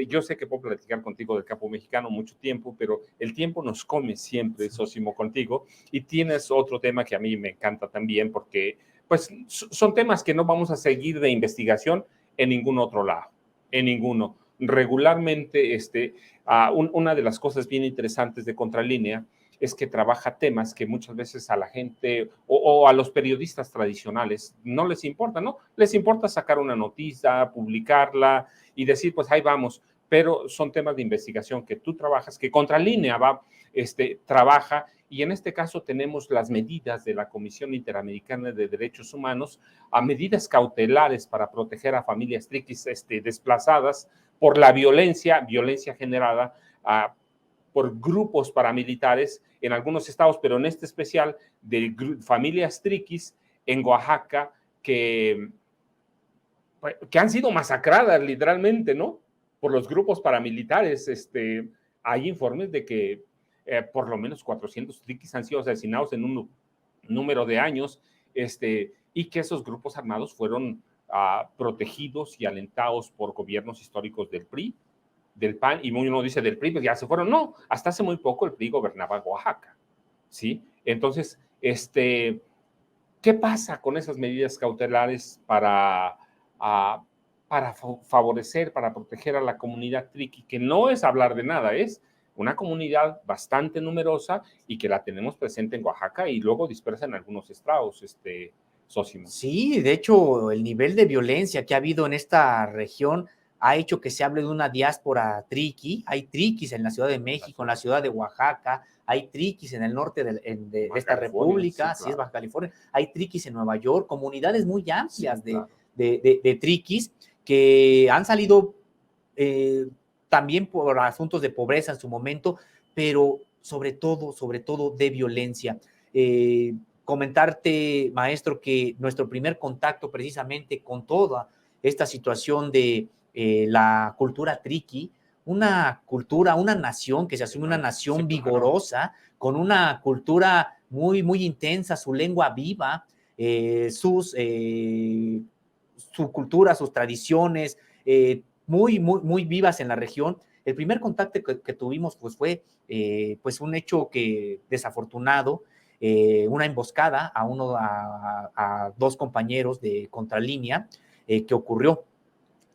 yo sé que puedo platicar contigo del campo mexicano mucho tiempo, pero el tiempo nos come siempre, Sósimo, contigo. Y tienes otro tema que a mí me encanta también, porque pues son temas que no vamos a seguir de investigación en ningún otro lado, en ninguno. Regularmente, una de las cosas bien interesantes de Contralínea es que trabaja temas que muchas veces a la gente o a los periodistas tradicionales no les importa, ¿no? Les importa sacar una noticia, publicarla y decir, pues ahí vamos, pero son temas de investigación que tú trabajas, que Contralínea trabaja, y en este caso tenemos las medidas de la Comisión Interamericana de Derechos Humanos a medidas cautelares para proteger a familias triquis desplazadas por la violencia generada por grupos paramilitares en algunos estados, pero en este especial de familias triquis en Oaxaca que han sido masacradas literalmente, ¿no? Por los grupos paramilitares. Hay informes de que por lo menos 400 triquis han sido asesinados en un número de años, y que esos grupos armados fueron protegidos y alentados por gobiernos históricos del PRI, del PAN, y uno dice del PRI, pues ya se fueron. No, hasta hace muy poco el PRI gobernaba Oaxaca, ¿sí? Entonces, ¿qué pasa con esas medidas cautelares para favorecer, para proteger a la comunidad triqui? Que no es hablar de nada, es una comunidad bastante numerosa y que la tenemos presente en Oaxaca y luego dispersa en algunos estados, Sósimo. Sí, de hecho, el nivel de violencia que ha habido en esta región ha hecho que se hable de una diáspora triqui. Hay triquis en la Ciudad de México, en la ciudad de Oaxaca, hay triquis en el norte de esta república, sí, claro. Es Baja California, hay triquis en Nueva York, comunidades muy amplias, sí, claro, de triquis que han salido también por asuntos de pobreza en su momento, pero sobre todo de violencia. Comentarte, maestro, que nuestro primer contacto precisamente con toda esta situación de la cultura triqui, una cultura, una nación que se asume una nación vigorosa, con una cultura muy, muy intensa, su lengua viva, su cultura, sus tradiciones, muy, muy, muy vivas en la región. El primer contacto que tuvimos pues fue pues un hecho que desafortunado, una emboscada a dos compañeros de Contralínea que ocurrió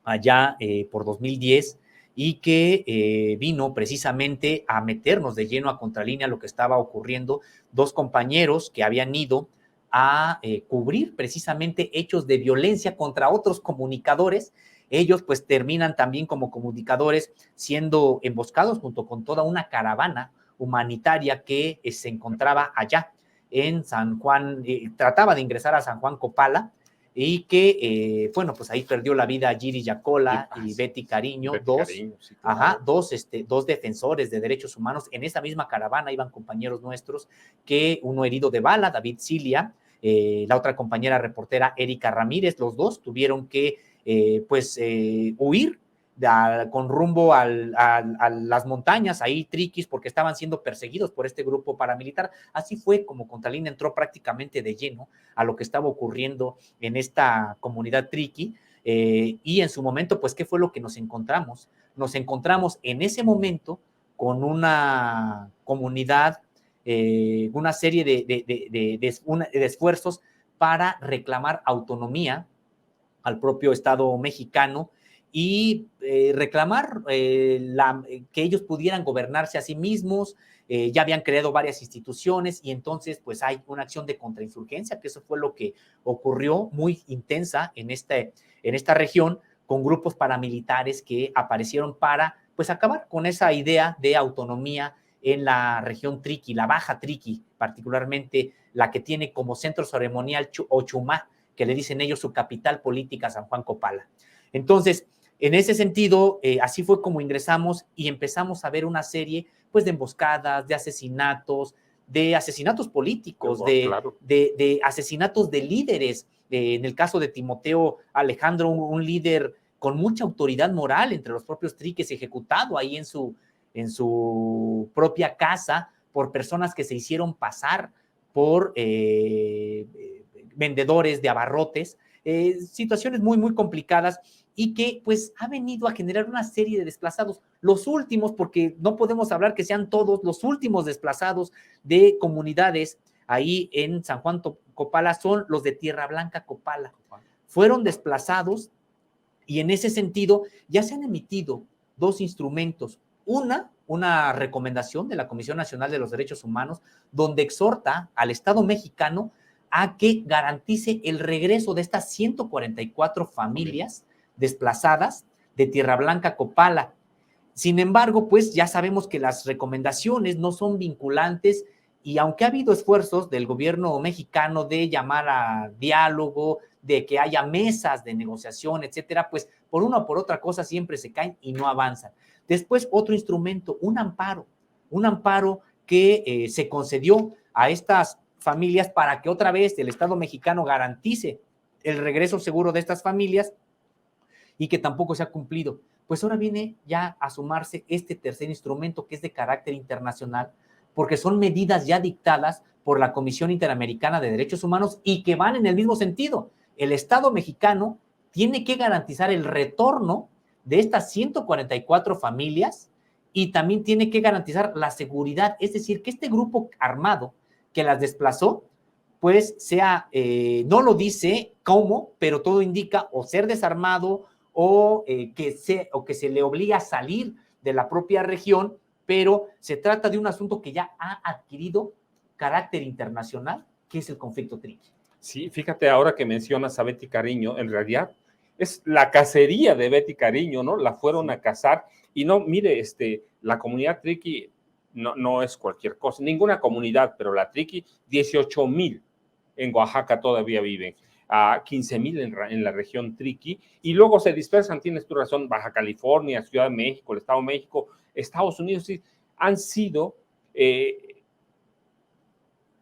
allá por 2010 y que vino precisamente a meternos de lleno a Contralínea lo que estaba ocurriendo. Dos compañeros que habían ido a cubrir precisamente hechos de violencia contra otros comunicadores. Ellos pues terminan también como comunicadores siendo emboscados junto con toda una caravana humanitaria que se encontraba allá en San Juan, trataba de ingresar a San Juan Copala, y que, bueno, pues ahí perdió la vida Giri Yacola y Betty Cariño, sí, claro. Dos defensores de derechos humanos. En esa misma caravana iban compañeros nuestros, que uno herido de bala, David Cilia, la otra compañera reportera, Erika Ramírez. Los dos tuvieron que, huir con rumbo a las montañas, ahí triquis, porque estaban siendo perseguidos por este grupo paramilitar. Así fue como Contralínea entró prácticamente de lleno a lo que estaba ocurriendo en esta comunidad triqui, y en su momento, pues, ¿qué fue lo que nos encontramos? Nos encontramos en ese momento con una comunidad, una serie de esfuerzos para reclamar autonomía al propio Estado mexicano y reclamar que ellos pudieran gobernarse a sí mismos. Ya habían creado varias instituciones y entonces pues hay una acción de contrainsurgencia, que eso fue lo que ocurrió muy intensa en esta región, con grupos paramilitares que aparecieron para pues acabar con esa idea de autonomía en la región triqui, la Baja Triqui, particularmente la que tiene como centro ceremonial Ochumá, que le dicen ellos su capital política, San Juan Copala. Entonces, en ese sentido, así fue como ingresamos y empezamos a ver una serie pues de emboscadas, de asesinatos políticos, de asesinatos de líderes. En el caso de Timoteo Alejandro, un líder con mucha autoridad moral entre los propios triques, ejecutado ahí en su propia casa por personas que se hicieron pasar por vendedores de abarrotes, situaciones muy, muy complicadas. y que pues ha venido a generar una serie de desplazados. Los últimos, porque no podemos hablar que sean todos, los últimos desplazados de comunidades ahí en San Juan Copala son los de Tierra Blanca Copala. Fueron desplazados y en ese sentido ya se han emitido dos instrumentos. Una recomendación de la Comisión Nacional de los Derechos Humanos donde exhorta al Estado mexicano a que garantice el regreso de estas 144 familias desplazadas de Tierra Blanca Copala. Sin embargo, pues ya sabemos que las recomendaciones no son vinculantes y aunque ha habido esfuerzos del gobierno mexicano de llamar a diálogo, de que haya mesas de negociación, etcétera, pues por una o por otra cosa siempre se caen y no avanzan. Después, otro instrumento, un amparo que se concedió a estas familias para que otra vez el Estado mexicano garantice el regreso seguro de estas familias y que tampoco se ha cumplido. Pues ahora viene ya a sumarse este tercer instrumento que es de carácter internacional, porque son medidas ya dictadas por la Comisión Interamericana de Derechos Humanos y que van en el mismo sentido. El Estado mexicano tiene que garantizar el retorno de estas 144 familias y también tiene que garantizar la seguridad, es decir, que este grupo armado que las desplazó, pues sea, no lo dice cómo, pero todo indica o ser desarmado o que se le obliga a salir de la propia región, pero se trata de un asunto que ya ha adquirido carácter internacional, que es el conflicto Triqui. Sí, fíjate ahora que mencionas a Betty Cariño, en realidad es la cacería de Betty Cariño, ¿no? La fueron a cazar y no, mire, la comunidad Triqui no es cualquier cosa, ninguna comunidad, pero la Triqui, 18,000 en Oaxaca todavía viven, a 15,000 en la región Triqui, y luego se dispersan, tienes tu razón, Baja California, Ciudad de México, el Estado de México, Estados Unidos, sí, han sido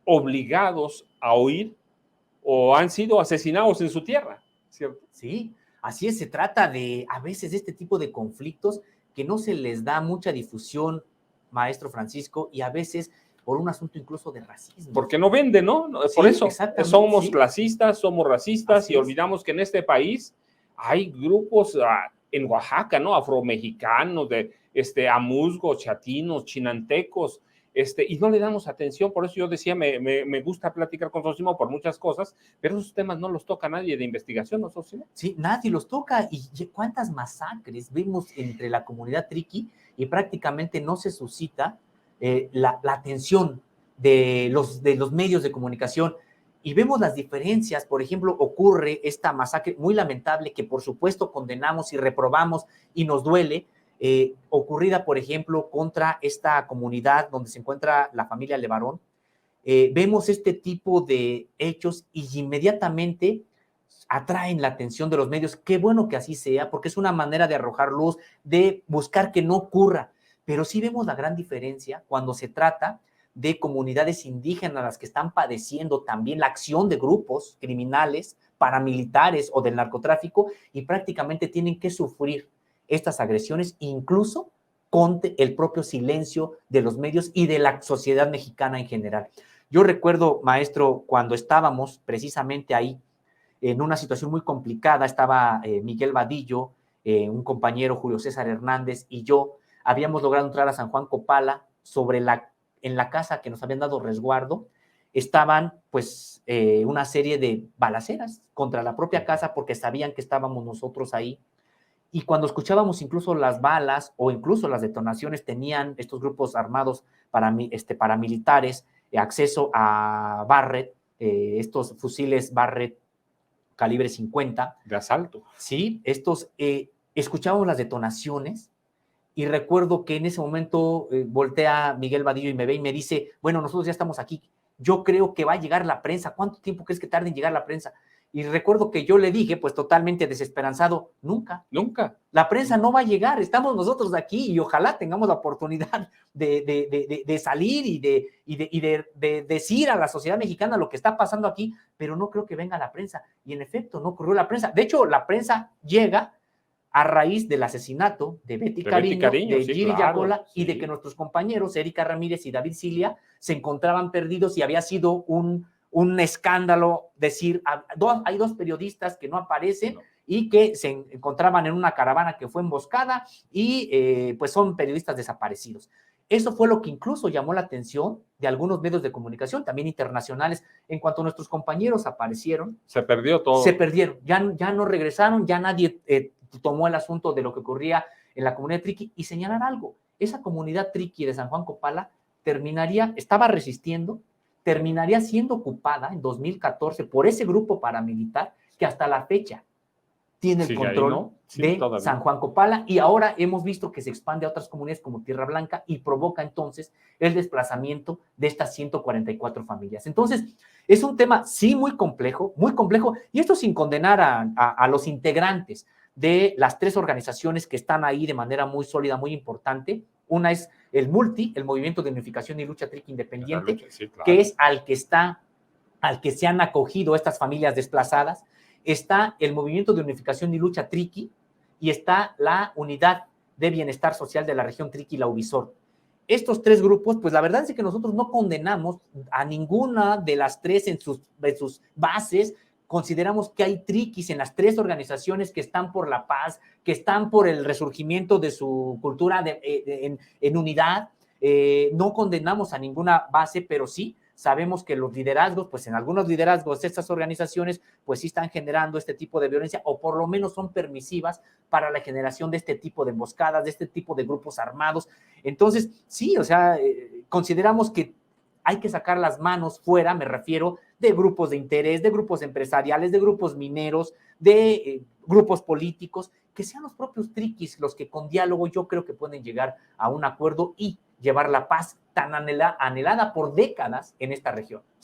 obligados a huir o han sido asesinados en su tierra, ¿cierto? Sí, así es, se trata de, a veces, de este tipo de conflictos que no se les da mucha difusión, maestro Francisco, y a veces por un asunto incluso de racismo. Porque no vende, ¿no? Por Sí, eso somos sí, clasistas, somos racistas así y olvidamos que en este país hay grupos en Oaxaca, ¿no? Afromexicanos, de amuzgos, chatinos, chinantecos, y no le damos atención. Por eso yo decía, me gusta platicar con Sosimo por muchas cosas, pero esos temas no los toca nadie de investigación, ¿no, Sosimo? Sí, nadie los toca. Y cuántas masacres vemos entre la comunidad Triqui y prácticamente no se suscita la atención de los medios de comunicación. Y vemos las diferencias. Por ejemplo, ocurre esta masacre muy lamentable que por supuesto condenamos y reprobamos y nos duele, ocurrida, por ejemplo, contra esta comunidad donde se encuentra la familia Levarón. Vemos este tipo de hechos y inmediatamente atraen la atención de los medios. Qué bueno que así sea, porque es una manera de arrojar luz, de buscar que no ocurra. Pero sí vemos la gran diferencia cuando se trata de comunidades indígenas las que están padeciendo también la acción de grupos criminales, paramilitares o del narcotráfico y prácticamente tienen que sufrir estas agresiones, incluso con el propio silencio de los medios y de la sociedad mexicana en general. Yo recuerdo, maestro, cuando estábamos precisamente ahí en una situación muy complicada, estaba Miguel Vadillo, un compañero, Julio César Hernández y yo, habíamos logrado entrar a San Juan Copala, en la casa que nos habían dado resguardo, estaban pues una serie de balaceras contra la propia casa porque sabían que estábamos nosotros ahí. Y cuando escuchábamos incluso las balas o incluso las detonaciones, tenían estos grupos armados paramilitares acceso a Barrett, estos fusiles Barrett calibre 50. De asalto. Sí, escuchábamos las detonaciones y recuerdo que en ese momento voltea Miguel Vadillo y me ve y me dice, bueno, nosotros ya estamos aquí, yo creo que va a llegar la prensa, ¿cuánto tiempo crees que tarde en llegar la prensa? Y recuerdo que yo le dije, pues totalmente desesperanzado, nunca. La prensa no va a llegar, estamos nosotros aquí y ojalá tengamos la oportunidad de salir y de decir a la sociedad mexicana lo que está pasando aquí, pero no creo que venga la prensa. Y en efecto, no ocurrió la prensa. De hecho, la prensa llega a raíz del asesinato de Betty Cariño, de sí, Giri claro, Yacola sí. y de que nuestros compañeros, Erika Ramírez y David Cilia, se encontraban perdidos y había sido un escándalo decir, hay dos periodistas que no aparecen y que se encontraban en una caravana que fue emboscada y pues son periodistas desaparecidos. Eso fue lo que incluso llamó la atención de algunos medios de comunicación, también internacionales, en cuanto nuestros compañeros aparecieron. Se perdió todo. Se perdieron, ya no regresaron, ya nadie tomó el asunto de lo que ocurría en la comunidad triqui y señalar algo. Esa comunidad triqui de San Juan Copala estaba resistiendo, terminaría siendo ocupada en 2014 por ese grupo paramilitar que hasta la fecha tiene el control ¿no? de San Juan Copala, y ahora hemos visto que se expande a otras comunidades como Tierra Blanca y provoca entonces el desplazamiento de estas 144 familias. Entonces, es un tema sí muy complejo, y esto sin condenar a los integrantes de las tres organizaciones que están ahí de manera muy sólida, muy importante. Una es el Movimiento de Unificación y Lucha Triqui Independiente, claro, que es al que se han acogido estas familias desplazadas. Está el Movimiento de Unificación y Lucha Triqui y está la Unidad de Bienestar Social de la región Triqui, la UBISOR. Estos tres grupos, pues la verdad es que nosotros no condenamos a ninguna de las tres en sus bases. Consideramos que hay triquis en las tres organizaciones que están por la paz, que están por el resurgimiento de su cultura en unidad. No condenamos a ninguna base, pero sí sabemos que los liderazgos, pues en algunos liderazgos de estas organizaciones, pues sí están generando este tipo de violencia, o por lo menos son permisivas para la generación de este tipo de emboscadas, de este tipo de grupos armados. Entonces, sí, o sea, consideramos que hay que sacar las manos fuera, me refiero, de grupos de interés, de grupos empresariales, de grupos mineros, de grupos políticos, que sean los propios triquis los que con diálogo yo creo que pueden llegar a un acuerdo y llevar la paz tan anhelada por décadas en esta región.